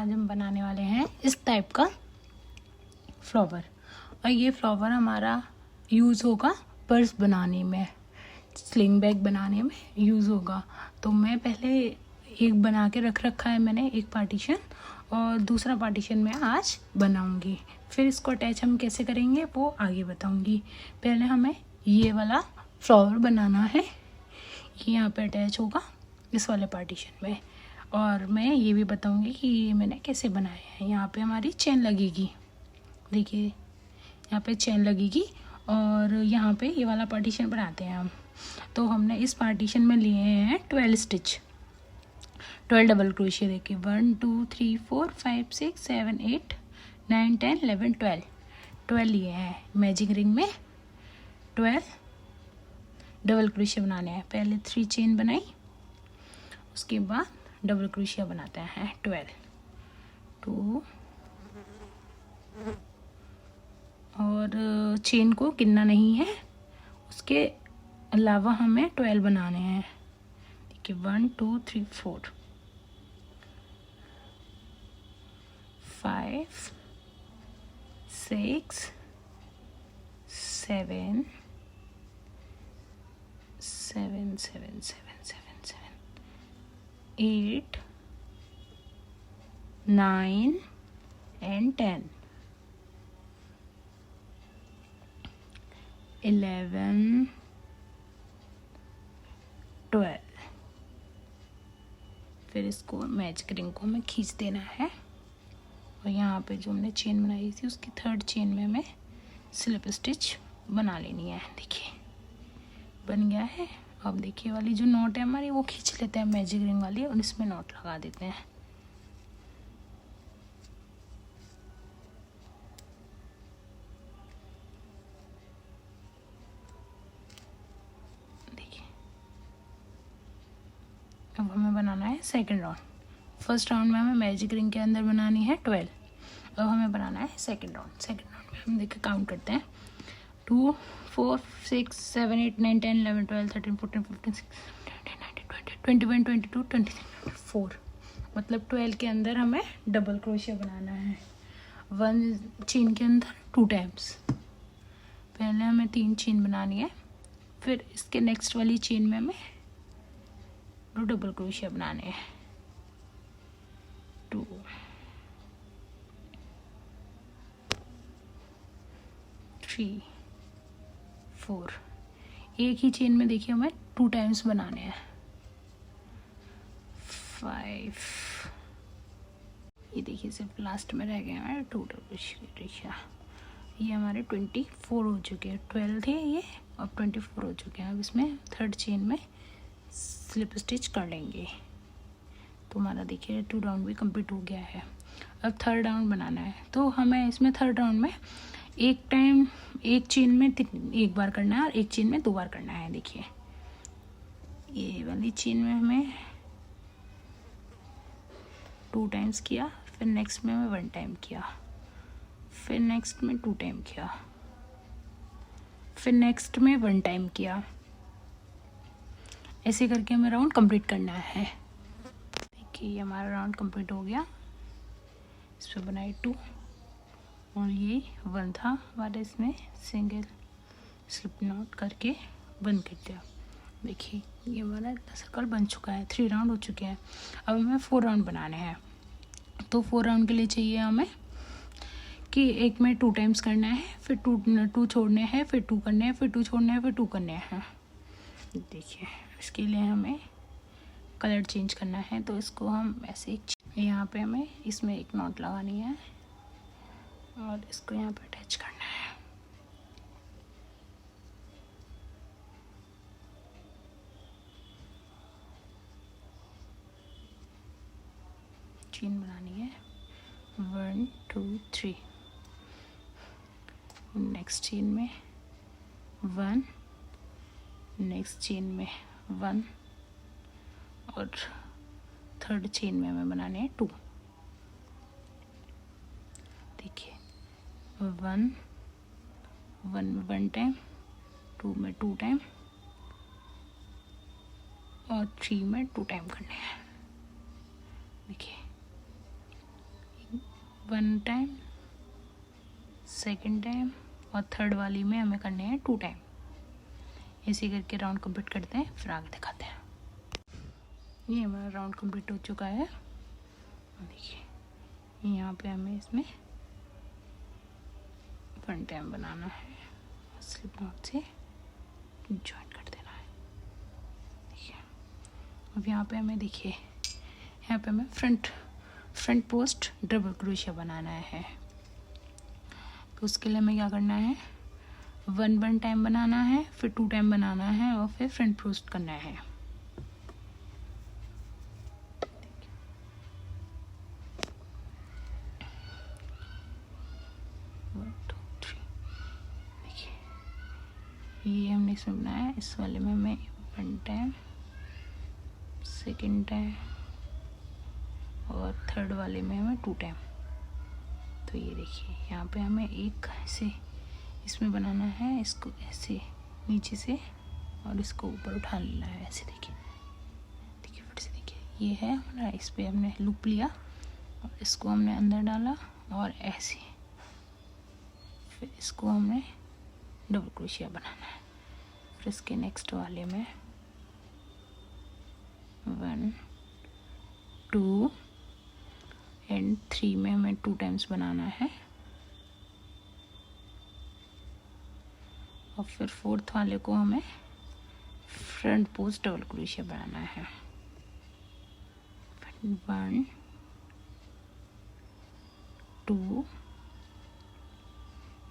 आज हम बनाने वाले हैं इस टाइप का फ्लावर। और ये फ्लावर हमारा यूज़ होगा पर्स बनाने में, स्लिंग बैग बनाने में यूज़ होगा। तो मैं पहले एक बना के रख रखा है मैंने, एक पार्टीशन, और दूसरा पार्टीशन मैं आज बनाऊंगी। फिर इसको अटैच हम कैसे करेंगे वो आगे बताऊंगी। पहले हमें ये वाला फ्लावर बनाना है, ये यहाँ पे अटैच होगा इस वाले पार्टीशन में। और मैं ये भी बताऊंगी कि ये मैंने कैसे बनाया है। यहाँ पे हमारी चेन लगेगी, देखिए यहाँ पे चेन लगेगी। और यहाँ पे ये वाला पार्टीशन बनाते हैं हम। तो हमने इस पार्टीशन में लिए हैं 12 स्टिच, 12 डबल क्रोशिया। देखिए 1 2 3 4 5 6 7 8 9 10 11 12 लिए हैं। मैजिक रिंग में 12 डबल क्रोशिया बनाने हैं। पहले 3 चेन बनाई, उसके बाद डबल क्रोशिया बनाते हैं 12 2। और चेन को गिनना नहीं है, उसके अलावा हमें 12 बनाने हैं। देखिए 1 2 3 4 5 6 7 7 7 7 7 8 9 and 10 11 12। फिर इसको मैजिक रिंग को हमें खींच देना है। और यहाँ पे जो हमने चेन बनाई थी उसकी 3rd चेन में हमें स्लिप स्टिच बना लेनी है। देखिए बन गया है। अब देखिए वाली जो नॉट है हमारी वो खींच लेते हैं मैजिक रिंग वाली, और इसमें नॉट लगा देते हैं। देखिए अब हमें बनाना है सेकंड राउंड। फर्स्ट राउंड में हमें मैजिक रिंग के अंदर बनानी है 12। अब हमें बनाना है सेकंड राउंड। सेकंड राउंड में हम देखिए काउंट करते हैं 2 4 6 7 8 9 10 11 12 13 14 15 16 17 18 19 20 21 22 23 24। मतलब 12 के अंदर हमें डबल क्रोशिया बनाना है। 1 चेन के अंदर 2 टाइम्स। पहले हमें 3 चेन बनानी है, फिर इसके नेक्स्ट वाली चेन में हमें 2 डबल क्रोशिया बनाने हैं। 2 3 4। एक ही चेन में देखिए हमें 2 टाइम्स बनाने हैं। 5। ये देखिए सिर्फ लास्ट में रह गए हमारे 2 डबल क्रोशिया। ये हमारे 24 हो चुके हैं। 12 थे ये, अब 24 हो चुके हैं। अब इसमें 3rd चेन में स्लिप स्टिच कर लेंगे। तो हमारा देखिए 2 राउंड भी कंप्लीट हो गया है। अब 3rd राउंड बनाना है। तो हमें इसमें 3rd राउंड में एक टाइम एक चेन में 1 बार करना है और एक चेन में 2 बार करना है। देखिए ये वाली चेन में हमें 2 टाइम्स किया, फिर नेक्स्ट में हमें 1 टाइम किया, फिर नेक्स्ट में 2 टाइम किया, फिर नेक्स्ट में 1 टाइम किया। ऐसे करके हमें राउंड कंप्लीट करना है। देखिए ये हमारा राउंड कंप्लीट हो गया। इस पर बनाए 2 और ये 1 था हमारे, इसमें सिंगल स्लिप नॉट करके बंद कर दिया। देखिए ये हमारा सर्कल बन चुका है। 3 राउंड हो चुके हैं। अब हमें 4 राउंड बनाने हैं। तो 4 राउंड के लिए चाहिए हमें कि एक में 2 टाइम्स करना है, फिर 2 छोड़ने हैं, फिर 2 करने हैं, फिर 2 छोड़ने हैं, फिर 2 करने हैं। देखिए इसके लिए हमें कलर चेंज करना है। तो इसको हम ऐसे यहाँ पे हमें इसमें एक नॉट लगानी है और इसको यहाँ पे अटैच करना है। चेन बनानी है 1 2 3। नेक्स्ट चेन में 1, नेक्स्ट चेन में 1 और 3rd चेन में हमें बनाने हैं 2। देखिए 1 में 1 टाइम, 2 में 2 टाइम और 3 में 2 टाइम करने हैं। देखिए 1 टाइम, सेकंड टाइम और थर्ड वाली में हमें करने हैं 2 टाइम। इसी करके राउंड कंप्लीट करते हैं, फिर आगे दिखाते हैं। ये हमारा राउंड कंप्लीट हो चुका है। देखिए यहाँ पे हमें इसमें 1 टाइम बनाना है, स्लिप नॉट से जॉइन कर देना है। देखिए अब यहाँ पे हमें, देखिए यहाँ पे हमें फ्रंट पोस्ट डबल क्रोशिया बनाना है। तो उसके लिए हमें क्या करना है, 1 टाइम बनाना है, फिर 2 टाइम बनाना है और फिर फ्रंट पोस्ट करना है। ये हमने इसमें बनाया है। इस वाले में हमें 1 टाइम, सेकंड टाइम और थर्ड वाले में हमें 2 टाइम। तो ये देखिए यहाँ पे हमें एक ऐसे इसमें बनाना है, इसको ऐसे नीचे से और इसको ऊपर उठा लेना है ऐसे। देखिए फिर से देखिए ये है हमारा, इस पर हमने लूप लिया और इसको हमने अंदर डाला और ऐसे फिर इसको हमने डबल क्रोशिया बनाना है। फिर इसके नेक्स्ट वाले में 1, 2 एंड 3 में हमें 2 टाइम्स बनाना है और फिर 4th वाले को हमें फ्रंट पोस्ट डबल क्रोशिया बनाना है। 1, 2,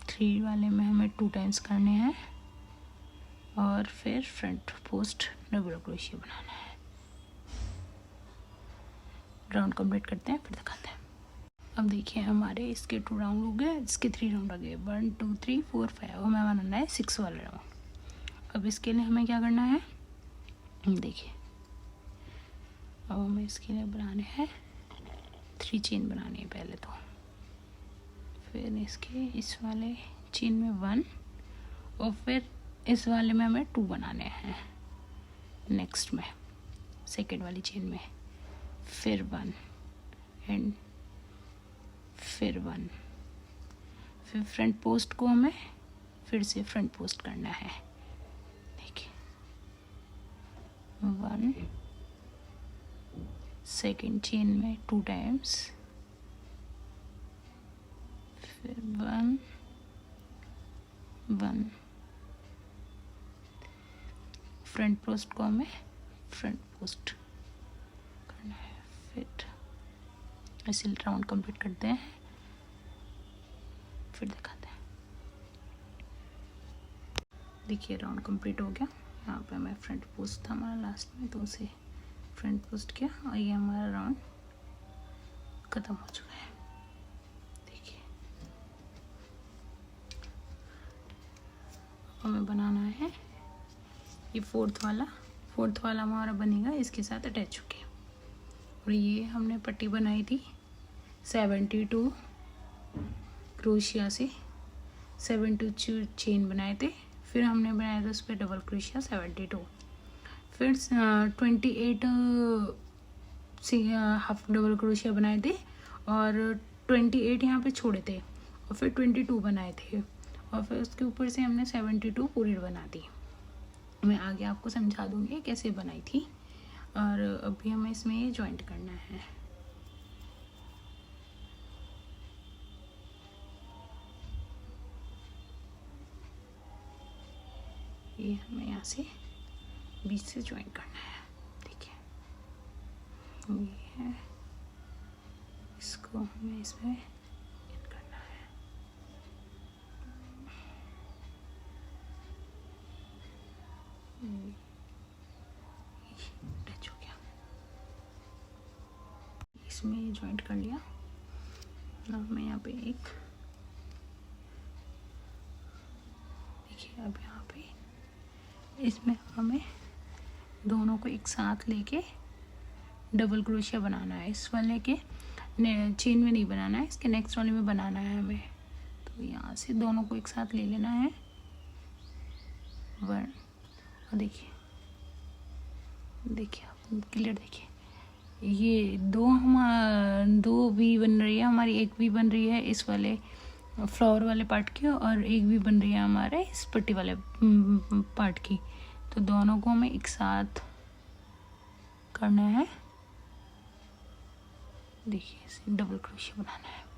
3 वाले में हमें 2 टाइम्स करने हैं और फिर फ्रंट पोस्ट डबल क्रोशिया बनाना है। राउंड कंप्लीट करते हैं, फिर दिखाते हैं। अब देखिए हमारे इसके 2 राउंड हो गए, इसके 3 राउंड हो गए, 1, 2, 3, 4, 5। अब हमें बनाना है 6 वाला राउंड। अब इसके लिए हमें क्या करना है, देखिए अब हमें इसके लिए बनाने हैं 3 चेन बनानी है पहले तो। फिर इसके इस वाले चेन में 1 और फिर इस वाले में हमें 2 बनाने हैं। नेक्स्ट में सेकेंड वाली चेन में फिर 1 एंड फिर 1। फिर फ्रंट पोस्ट को हमें फिर से फ्रंट पोस्ट करना है। देखिए 1, सेकेंड चेन में 2 टाइम्स, फिर 1, 1। फ्रंट पोस्ट को हमें फ्रंट पोस्ट करना है। फिर ऐसे राउंड कंप्लीट करते हैं, फिर दिखाते हैं। देखिए राउंड कंप्लीट हो गया। यहाँ पे हमें फ्रंट पोस्ट था हमारा लास्ट में, तो उसे फ्रंट पोस्ट किया और ये हमारा राउंड ख़त्म हो चुका है। देखिए हमें बनाना है ये 4th वाला हमारा बनेगा इसके साथ अटैच होके। और ये हमने पट्टी बनाई थी 72 क्रोशिया से, 72 चेन बनाए थे। फिर हमने बनाया था उस पर डबल क्रोशिया 72। फिर 28 से हाफ डबल क्रोशिया बनाए थे और 28 यहाँ पे छोड़े थे और फिर 22 बनाए थे और फिर उसके ऊपर से हमने 72 पूरी बना दी। मैं आगे आपको समझा दूँगी कैसे बनाई थी। और अभी हमें इसमें ये जॉइंट करना है। ये हमें यहाँ से बीच से जॉइंट करना है। देखिए ये है, इसको हमें इसमें करना है। टच हो गया, इसमें ये जॉइंट कर लिया। अब मैं यहाँ पे एक, देखिए अब यहाँ पे इसमें हमें दोनों को एक साथ लेके डबल क्रोशिया बनाना है। इस वाले के चेन में नहीं बनाना है, इसके नेक्स्ट वाले में बनाना है हमें। तो यहाँ से दोनों को एक साथ ले लेना है 1। और देखिए आप क्लियर देखिए, ये दो भी बन रही है हमारी, एक भी बन रही है इस वाले फ्लावर वाले पार्ट की और एक भी बन रही है हमारे इस पट्टी वाले पार्ट की। तो दोनों को हमें एक साथ करना है। देखिए इसे डबल क्रोशिया बनाना है।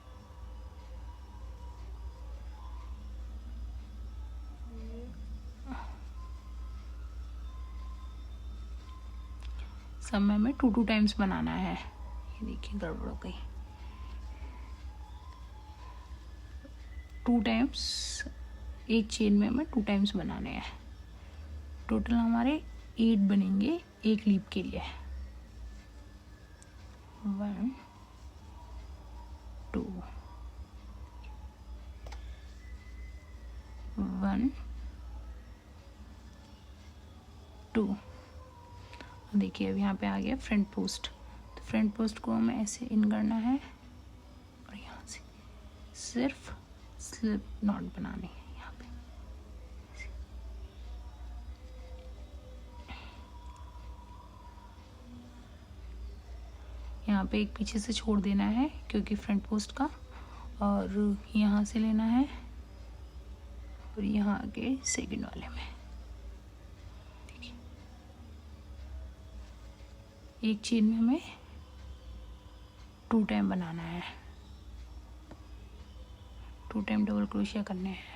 सब में हमें 2 टाइम्स बनाना है। ये देखिए गड़बड़ हो गई। 2 टाइम्स एक चेन में हमें 2 टाइम्स बनाने हैं। टोटल हमारे 8 बनेंगे एक लीप के लिए। 1 2 1 2। देखिए अब यहाँ पे आ गया फ्रंट पोस्ट। तो फ्रंट पोस्ट को हमें ऐसे इन करना है और यहाँ से सिर्फ स्लिप नॉट बनानी है यहाँ पे। यहाँ पे एक पीछे से छोड़ देना है क्योंकि फ्रंट पोस्ट का, और यहाँ से लेना है और यहाँ आगे सेकंड वाले में देखिए एक चेन में हमें 2 टाइम बनाना है। 2 टाइम डबल क्रोशिया करने हैं।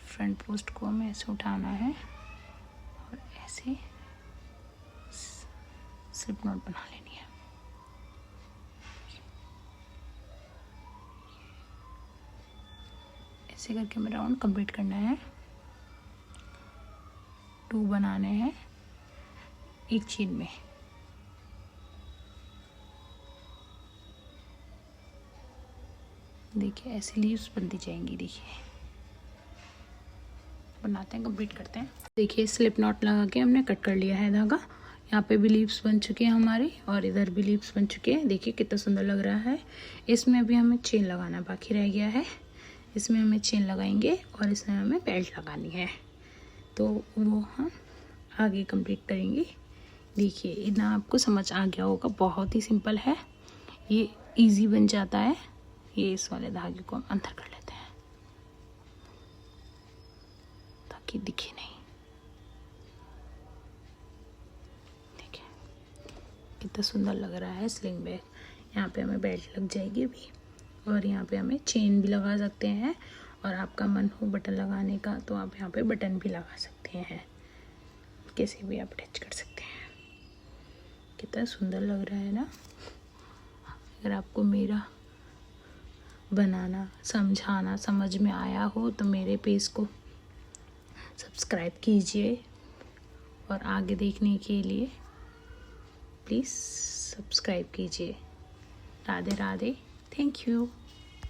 फ्रंट पोस्ट को हमें ऐसे उठाना है और ऐसे स्लिप नॉट बना लेनी है। ऐसे करके हमें राउंड कंप्लीट करना है। 2 बनाने हैं एक चेन में। देखिए ऐसे लीव्स बनती जाएंगी। देखिए बनाते हैं, कंप्लीट करते हैं। देखिए स्लिप नॉट लगा के हमने कट कर लिया है धागा। यहाँ पे भी लीव्स बन चुके हैं हमारे और इधर भी लीव्स बन चुके हैं। देखिए कितना सुंदर लग रहा है। इसमें भी हमें चेन लगाना बाकी रह गया है। इसमें हमें चेन लगाएंगे और इसमें हमें बेल्ट लगानी है, तो वो हम आगे कंप्लीट करेंगे। देखिए इतना आपको समझ आ गया होगा, बहुत ही सिंपल है, ये इजी बन जाता है। ये इस वाले धागे को हम अंदर कर लेते हैं ताकि दिखे नहीं। देखिए कितना सुंदर लग रहा है स्लिंग बैग। यहाँ पे हमें बेल्ट लग जाएगी भी और यहाँ पे हमें चेन भी लगा सकते हैं, और आपका मन हो बटन लगाने का तो आप यहाँ पे बटन भी लगा सकते हैं। कैसे भी आप अटैच कर सकते हैं। कितना सुंदर लग रहा है ना। अगर आपको मेरा बनाना समझाना समझ में आया हो तो मेरे पेज को सब्सक्राइब कीजिए और आगे देखने के लिए प्लीज़ सब्सक्राइब कीजिए। Radhe Radhe, thank you.